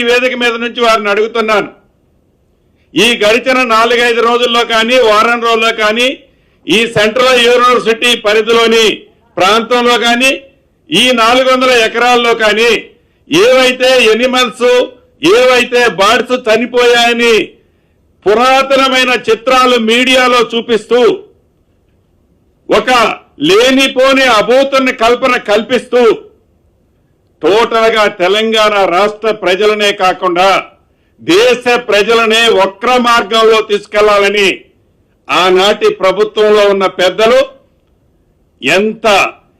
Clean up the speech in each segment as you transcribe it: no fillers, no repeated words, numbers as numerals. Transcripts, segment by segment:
ఈ వేదిక మీద నుంచి వారిని అడుగుతున్నాను. ఈ గడిచిన 4-5 రోజుల్లో కానీ వారం రోజుల్లో కానీ ఈ సెంట్రల్ యూనివర్సిటీ పరిధిలోని ప్రాంతంలో కానీ ఈ 400 ఎకరాల్లో కానీ ఏవైతే ఎనిమల్స్ ఏవైతే బర్డ్స్ చనిపోయాయని పురాతనమైన చిత్రాలు మీడియాలో చూపిస్తూ ఒక లేనిపోని అభూతుని కల్పన కల్పిస్తూ టోటల్ గా తెలంగాణ రాష్ట్ర ప్రజలనే కాకుండా దేశ ప్రజలనే వక్ర మార్గంలో తీసుకెళ్లాలని ఆనాటి ప్రభుత్వంలో ఉన్న పెద్దలు ఎంత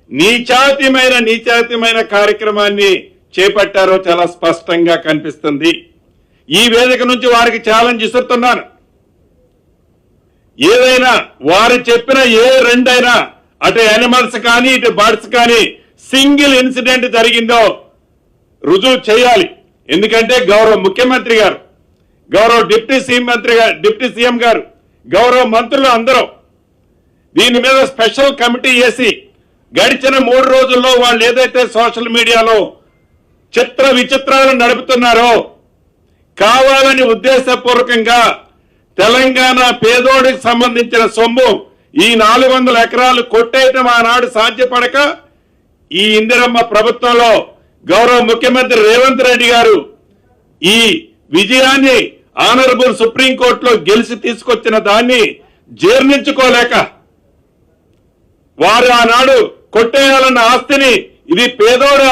నీచాతిమైన కార్యక్రమాన్ని చేపట్టారో చాలా స్పష్టంగా కనిపిస్తుంది. ఈ వేదిక నుంచి వారికి ఛాలెంజ్ ఇస్తున్నాను. ఏదైనా వారు చెప్పిన ఏ రెండైనా అటు యానిమల్స్ కానీ ఇటు బర్డ్స్ కానీ సింగిల్ ఇన్సిడెంట్ జరిగిందో రుజువు చేయాలి. ఎందుకంటే గౌరవ ముఖ్యమంత్రి గారు, గౌరవ డిప్యూటీ సీఎం గారు, గౌరవ మంత్రులు అందరూ దీని మీద స్పెషల్ కమిటీ వేసి గడిచిన 3 రోజుల్లో వాళ్ళు ఏదైతే సోషల్ మీడియాలో చిత్ర విచిత్రాలు నడుపుతున్నారో కావాలని ఉద్దేశపూర్వకంగా తెలంగాణ పేదోడికి సంబంధించిన సొమ్ము ఈ 400 ఎకరాలు కొట్టేయటం ఆనాడు సాధ్యపడక ఈ ఇందిరమ్మ ప్రభుత్వంలో గౌరవ ముఖ్యమంత్రి రేవంత్ రెడ్డి గారు ఈ విజయాన్ని ఆనరబుల్ సుప్రీంకోర్టులో గెలిచి తీసుకొచ్చిన దాన్ని జీర్ణించుకోలేక వారు ఆనాడు కొట్టేయాలన్న ఆస్తిని ఇది పేదోడు